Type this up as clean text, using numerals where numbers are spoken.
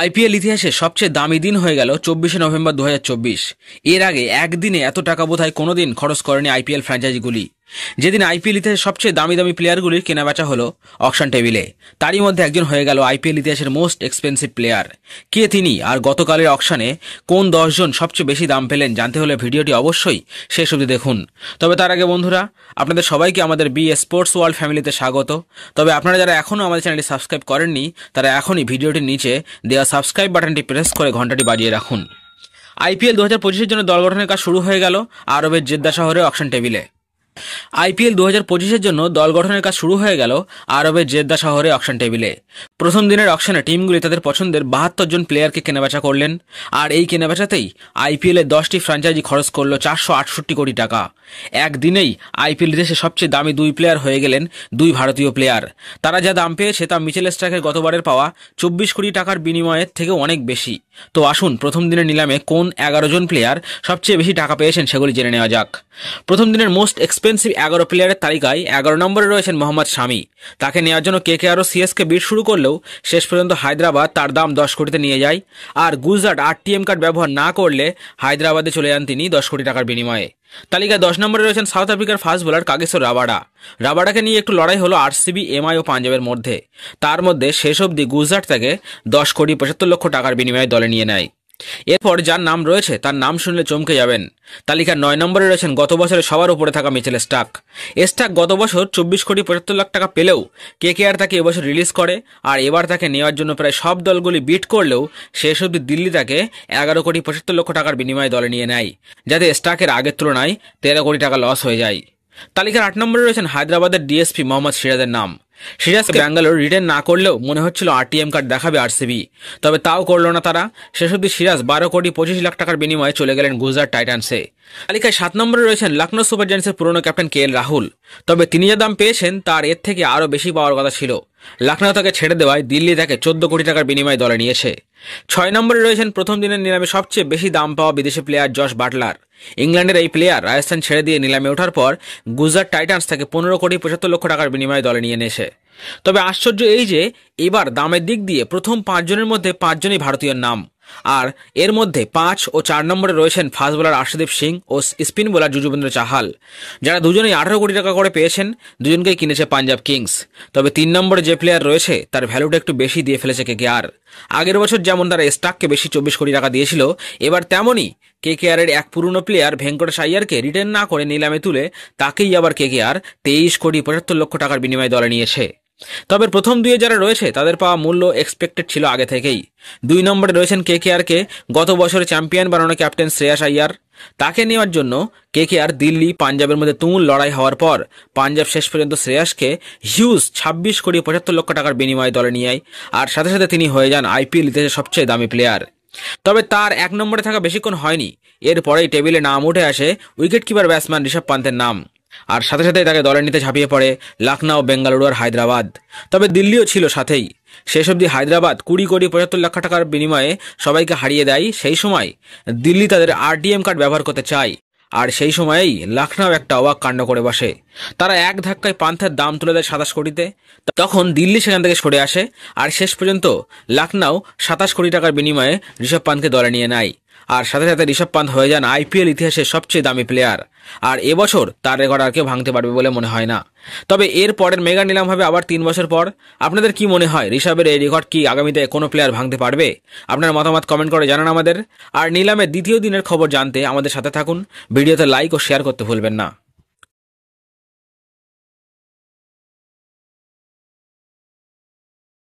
IPL ইতিহাসে সবচেয়ে দামি দিন হয়ে গেল 24শে নভেম্বর 2024। এর আগে একদিনে এত টাকা বোধহয় কোনোদিন খরচ করেনি আইপিএল ফ্র্যাঞ্চাইজিগুলি। যেদিন আইপিএল ইতিহাসে সবচেয়ে দামি দামি প্লেয়ারগুলির কেনাবেচা হলো অকশন টেবিলে, তারই মধ্যে একজন হয়ে গেল আইপিএল ইতিহাসের মোস্ট এক্সপেন্সিভ প্লেয়ার। কে তিনি আর গতকালের অকশনে কোন 10 জন সবচেয়ে বেশি দাম পেলেন জানতে হলে ভিডিওটি অবশ্যই শেষ অবধি দেখুন। তবে তার আগে বন্ধুরা, আপনাদের সবাইকে আমাদের বি স্পোর্টস ওয়ার্ল্ড ফ্যামিলিতে স্বাগত। তবে আপনারা যারা এখনও আমাদের চ্যানেলটি সাবস্ক্রাইব করেননি তারা এখনই ভিডিওটির নিচে দেওয়া সাবস্ক্রাইব বাটনটি প্রেস করে ঘন্টাটি বাজিয়ে রাখুন। আইপিএল 2025-এর জন্য দল গঠনের কাজ শুরু হয়ে গেল আরবের জেদ্দা শহরে অকশন টেবিলে। আইপিএল 2025-এর জন্য দল গঠনের কাজ শুরু হয়ে গেল আরবের জেদ্দা শহরে অকশন টেবিলে। প্রথম দিনের অকশনে টিমগুলি তাদের পছন্দের 72 জন প্লেয়ারকে কেনাবেচা করলেন, আর এই কেনাবেচাতেই আইপিএলের 10টি ফ্র্যাঞ্চাইজি খরচ করল 468 কোটি টাকা। একদিনেই আইপিএল দেশে সবচেয়ে দামি 2 প্লেয়ার হয়ে গেলেন 2 ভারতীয় প্লেয়ার। তারা যা দাম পেয়েছে তা মিচেল স্টার্কের গতবারের পাওয়া 24 কোটি টাকার বিনিময়ের থেকেও অনেক বেশি। তো আসুন প্রথম দিনের নিলামে কোন 11 জন প্লেয়ার সবচেয়ে বেশি টাকা পেয়েছেন সেগুলি জেনে নেওয়া যাক। প্রথম দিনের মোস্ট এক্সপেন্সিভ 11 প্লেয়ারের তালিকায় 11 নম্বরে রয়েছেন মোহাম্মদ শামি। তাকে নেওয়ার জন্য কেকেআর ও সিএসকে বিড শুরু করলেও শেষ পর্যন্ত হায়দ্রাবাদ তার দাম 10 কোটিতে নিয়ে যায়। আর গুজরাট আরটিএম কার্ড ব্যবহার না করলে হায়দ্রাবাদে চলে যান তিনি 10 কোটি টাকার বিনিময়ে। তালিকায় 10 নম্বরে রয়েছেন সাউথ আফ্রিকার ফাস্ট বোলার কাগিসো রাবাডাকে নিয়ে একটু লড়াই হলো আরসিবি, এমআই ও পাঞ্জাবের মধ্যে। তার মধ্যে শেষ অবধি গুজরাট থেকে 10 কোটি 75 লক্ষ টাকার বিনিময়ে দলে নিয়ে নেয়। এরপর যার নাম রয়েছে তার নাম শুনলে চমকে যাবেন। তালিকার 9 নম্বরে রয়েছেন গত বছরে সবার উপরে থাকা মিচেল স্টার্ক। গত বছর 24 কোটি 75 লাখ টাকা পেলেও কেকেআর তাকে এবছর রিলিজ করে, আর এবার তাকে নেওয়ার জন্য প্রায় সব দলগুলি বিট করলেও শেষ অবধি দিল্লি তাকে 11 কোটি 75 লক্ষ টাকার বিনিময়ে দলে নিয়ে নেয়, যাতে স্টার্কের আগের তুলনায় 13 কোটি টাকা লস হয়ে যায়। তালিকার 8 নম্বরে রয়েছেন হায়দ্রাবাদের ডিএসপি মোহাম্মদ সিরাজের নাম। সিরাজকে ব্যাঙ্গালোর রিটার্ন না করলেও মনে হচ্ছিল আরটিএম কার্ড দেখাবে আরসিবি, তবে তাও করল না তারা। শেষ অবধি সিরাজ 12 কোটি 25 লাখ টাকার বিনিময়ে চলে গেলেন গুজরাট টাইটান্সে। তালিকায় 7 নম্বরে রয়েছেন লখনৌ সুপার জায়ান্টসের পুরনো ক্যাপ্টেন কেএল রাহুল। তবে তিনি যা দাম পেয়েছেন তার এর থেকে আরও বেশি পাওয়ার কথা ছিল। লখনৌ তাকে ছেড়ে দেওয়ায় দিল্লি তাকে 14 কোটি টাকার বিনিময়ে দলে নিয়েছে। 6 নম্বরে রয়েছেন প্রথম দিনের নিলামে সবচেয়ে বেশি দাম পাওয়া বিদেশি প্লেয়ার জশ বাটলার। ইংল্যান্ডের এই প্লেয়ার রাজস্থান ছেড়ে দিয়ে নিলামে ওঠার পর গুজরাট টাইটান্স তাকে 15 কোটি 75 লক্ষ টাকার বিনিময়ে দলে নিয়ে নেছে। তবে আশ্চর্য এই যে এবার দামের দিক দিয়ে প্রথম 5 জনের মধ্যে 5 জনই ভারতীয় নাম, আর এর মধ্যে 5 ও 4 নম্বরে রয়েছেন ফাস্ট বোলার আর্শদীপ সিং ও স্পিন বোলার যুজবেন্দ্র চাহাল, যারা দুজনেই 18 কোটি টাকা করে পেয়েছেন। দুজনকেই কিনেছে পাঞ্জাব কিংস। তবে 3 নম্বরে যে প্লেয়ার রয়েছে তার ভ্যালুটা একটু বেশি দিয়ে ফেলেছে কেকেআর। আগের বছর যেমন তারা স্টার্ককে বেশি 24 কোটি টাকা দিয়েছিল, এবার তেমনই কেকেআরের এক পুরনো প্লেয়ার ভেঙ্কটেশ আইয়ারকে রিটার্ন না করে নিলামে তুলে তাকেই আবার কেকেআর 23 কোটি 75 লক্ষ টাকার বিনিময়ে দলে নিয়েছে। তবে প্রথম 2 যারা রয়েছে তাদের পাওয়া মূল্য এক্সপেক্টেড ছিল আগে থেকেই। 2 নম্বরে রয়েছেন কেকেআরকে গত বছরে চ্যাম্পিয়ন বানানো ক্যাপ্টেন শ্রেয়াস আইয়ার। তাকে নেওয়ার জন্য কেকেআর, দিল্লি, পাঞ্জাবের মধ্যে তুমুল লড়াই হওয়ার পর পাঞ্জাব শেষ পর্যন্ত শ্রেয়াসকে হিউজ 26 কোটি 75 লক্ষ টাকার বিনিময়ে দলে নিয়ে যায়, আর সাথে সাথে তিনি হয়ে যান আইপিএল ইতিহাসের সবচেয়ে দামি প্লেয়ার। তবে তার 1 নম্বরে থাকা বেশিক্ষণ হয়নি, এরপরেই টেবিলে নাম উঠে আসে উইকেট কিপার ব্যাটসম্যান ঋষভ পান্তের নাম, আর সাথে সাথে তাকে দলে নিতে ঝাঁপিয়ে পড়ে লখনৌ, বেঙ্গালুরু আর হায়দ্রাবাদ। তবে দিল্লিও ছিল সাথেই। শেষ অবধি হায়দ্রাবাদ 20 কোটি 75 লাখ টাকার বিনিময়ে সবাইকে হারিয়ে দেয়। সেই সময় দিল্লি তাদের আরটিএম কার্ড ব্যবহার করতে চায়, আর সেই সময়েই লখনৌ একটা অবাক কাণ্ড করে বসে। তারা এক ধাক্কায় পান্থের দাম তুলে দেয় 27 কোটিতে। তখন দিল্লি সেখান থেকে সরে আসে, আর শেষ পর্যন্ত লখনৌ 27 কোটি টাকার বিনিময়ে ঋষভ পান্থকে দলে নিয়ে নেয়, আর সাথে সাথে ঋষভ পান্থ হয়ে যান আইপিএল ইতিহাসের সবচেয়ে দামি প্লেয়ার। আর এবছর তার রেকর্ড আর কেউ ভাঙতে পারবে বলে মনে হয় না। তবে এর পরের মেগা নিলাম হবে আবার 3 বছর পর। আপনাদের কি মনে হয়, ঋষভের এই রেকর্ড কি আগামীতে কোনো প্লেয়ার ভাঙতে পারবে? আপনার মতামত কমেন্ট করে জানান আমাদের। আর নিলামের দ্বিতীয় দিনের খবর জানতে আমাদের সাথে থাকুন। ভিডিওতে লাইক ও শেয়ার করতে ভুলবেন না।